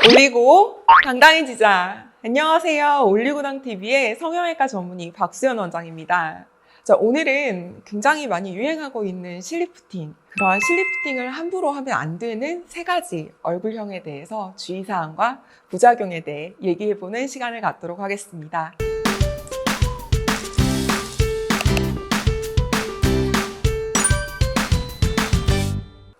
올리고 당당해지자. 안녕하세요. 올리고당TV의 성형외과 전문의 박수연 원장입니다. 자, 오늘은 굉장히 많이 유행하고 있는 실리프팅, 그러한 실리프팅을 함부로 하면 안 되는 3가지 얼굴형에 대해서 주의사항과 부작용에 대해 얘기해보는 시간을 갖도록 하겠습니다.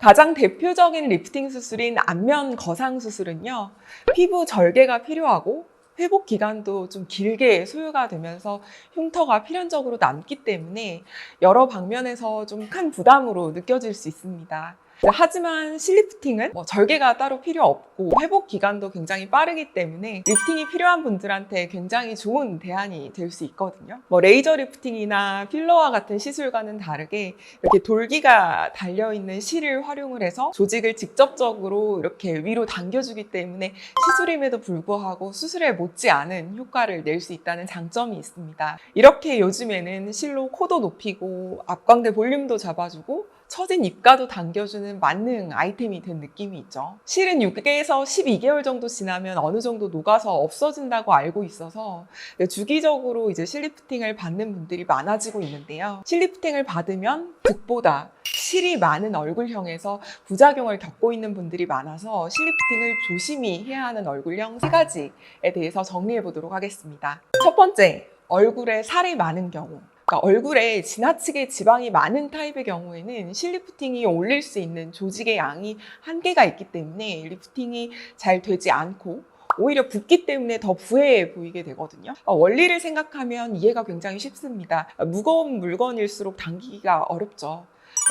가장 대표적인 리프팅 수술인 안면 거상 수술은요, 피부 절개가 필요하고 회복 기간도 좀 길게 소요가 되면서 흉터가 필연적으로 남기 때문에 여러 방면에서 좀 큰 부담으로 느껴질 수 있습니다. 하지만 실리프팅은 절개가 따로 필요 없고 회복 기간도 굉장히 빠르기 때문에 리프팅이 필요한 분들한테 굉장히 좋은 대안이 될 수 있거든요. 레이저 리프팅이나 필러와 같은 시술과는 다르게 이렇게 돌기가 달려있는 실을 활용을 해서 조직을 직접적으로 이렇게 위로 당겨주기 때문에 시술임에도 불구하고 수술에 못지않은 효과를 낼 수 있다는 장점이 있습니다. 이렇게 요즘에는 실로 코도 높이고 앞광대 볼륨도 잡아주고 처진 입가도 당겨주는 만능 아이템이 된 느낌이 있죠. 실은 6에서 12개월 정도 지나면 어느 정도 녹아서 없어진다고 알고 있어서 주기적으로 이제 실리프팅을 받는 분들이 많아지고 있는데요. 실리프팅을 받으면 득보다 실이 많은 얼굴형에서 부작용을 겪고 있는 분들이 많아서 실리프팅을 조심히 해야 하는 얼굴형 3가지에 대해서 정리해 보도록 하겠습니다. 첫 번째, 얼굴에 살이 많은 경우. 그러니까 얼굴에 지나치게 지방이 많은 타입의 경우에는 실리프팅이 올릴 수 있는 조직의 양이 한계가 있기 때문에 리프팅이 잘 되지 않고 오히려 붓기 때문에 더 부해 보이게 되거든요. 원리를 생각하면 이해가 굉장히 쉽습니다. 무거운 물건일수록 당기기가 어렵죠.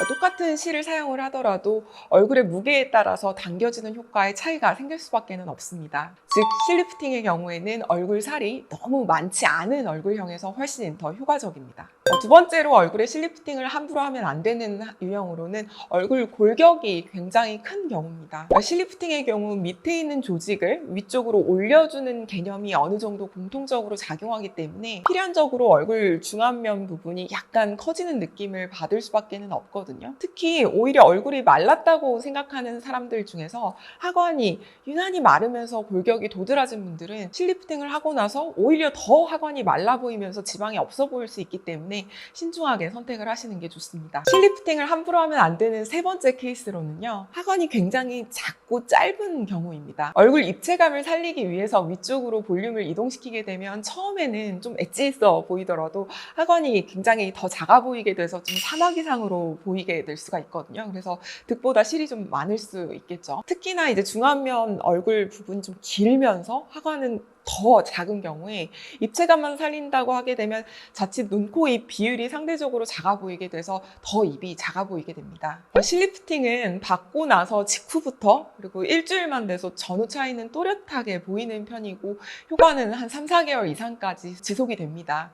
똑같은 실을 사용을 하더라도 얼굴의 무게에 따라서 당겨지는 효과에 차이가 생길 수밖에 없습니다. 즉 실리프팅의 경우에는 얼굴 살이 너무 많지 않은 얼굴형에서 훨씬 더 효과적입니다. 두 번째로 얼굴에 실리프팅을 함부로 하면 안 되는 유형으로는 얼굴 골격이 굉장히 큰 경우입니다. 실리프팅의 경우 밑에 있는 조직을 위쪽으로 올려주는 개념이 어느 정도 공통적으로 작용하기 때문에 필연적으로 얼굴 중안면 부분이 약간 커지는 느낌을 받을 수밖에 없거든요. 특히 오히려 얼굴이 말랐다고 생각하는 사람들 중에서 하관이 유난히 마르면서 골격이 도드라진 분들은 실리프팅을 하고 나서 오히려 더 하관이 말라 보이면서 지방이 없어 보일 수 있기 때문에 신중하게 선택을 하시는 게 좋습니다. 실리프팅을 함부로 하면 안 되는 3번째 케이스로는요, 하관이 굉장히 작고 짧은 경우입니다. 얼굴 입체감을 살리기 위해서 위쪽으로 볼륨을 이동시키게 되면 처음에는 좀 엣지 있어 보이더라도 하관이 굉장히 더 작아 보이게 돼서 좀 사마귀상으로 보이게 될 수가 있거든요. 그래서 득보다 실이 좀 많을 수 있겠죠. 특히나 이제 중안면 얼굴 부분이 좀 길면서 하관은 더 작은 경우에 입체감만 살린다고 하게 되면 자칫 눈, 코, 입 비율이 상대적으로 작아 보이게 돼서 더 입이 작아 보이게 됩니다. 실리프팅은 받고 나서 직후부터 그리고 일주일만 돼서 전후 차이는 또렷하게 보이는 편이고 효과는 한 3, 4개월 이상까지 지속이 됩니다.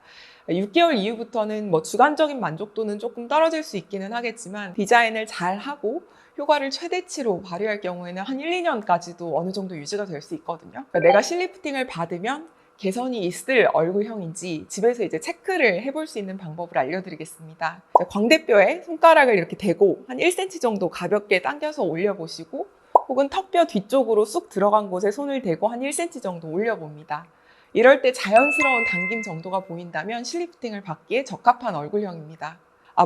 6개월 이후부터는 주관적인 만족도는 조금 떨어질 수 있기는 하겠지만 디자인을 잘 하고 효과를 최대치로 발휘할 경우에는 한 1, 2년까지도 어느 정도 유지가 될 수 있거든요. 그러니까 내가 실리프팅을 받으면 개선이 있을 얼굴형인지 집에서 이제 체크를 해볼 수 있는 방법을 알려드리겠습니다. 광대뼈에 손가락을 이렇게 대고 한 1cm 정도 가볍게 당겨서 올려보시고 혹은 턱뼈 뒤쪽으로 쑥 들어간 곳에 손을 대고 한 1cm 정도 올려봅니다. 이럴 때 자연스러운 당김 정도가 보인다면 실리프팅을 받기에 적합한 얼굴형입니다.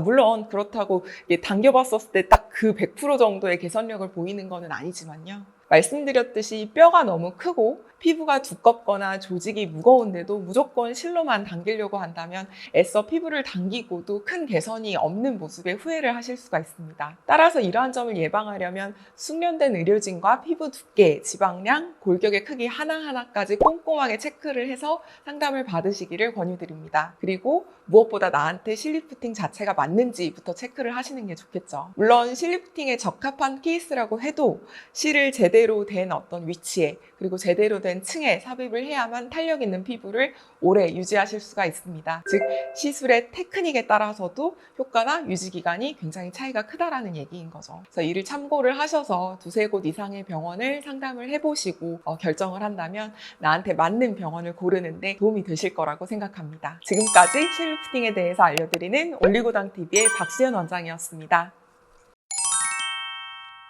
물론 그렇다고 당겨봤었을 때 딱 그 100% 정도의 개선력을 보이는 것은 아니지만요. 말씀드렸듯이 뼈가 너무 크고 피부가 두껍거나 조직이 무거운데도 무조건 실로만 당기려고 한다면 애써 피부를 당기고도 큰 개선이 없는 모습에 후회를 하실 수가 있습니다. 따라서 이러한 점을 예방하려면 숙련된 의료진과 피부 두께, 지방량, 골격의 크기 하나하나까지 꼼꼼하게 체크를 해서 상담을 받으시기를 권유드립니다. 그리고 무엇보다 나한테 실리프팅 자체가 맞는지부터 체크를 하시는 게 좋겠죠. 물론 실리프팅에 적합한 케이스라고 해도 실을 제대로 된 어떤 위치에 그리고 제대로 된 층에 삽입을 해야만 탄력 있는 피부를 오래 유지하실 수가 있습니다. 즉 시술의 테크닉에 따라서도 효과나 유지 기간이 굉장히 차이가 크다라는 얘기인 거죠. 그래서 이를 참고를 하셔서 2-3곳 이상의 병원을 상담을 해보시고 결정을 한다면 나한테 맞는 병원을 고르는데 도움이 되실 거라고 생각합니다. 지금까지 실리프팅에 대해서 알려드리는 올리고당TV의 박수연 원장이었습니다.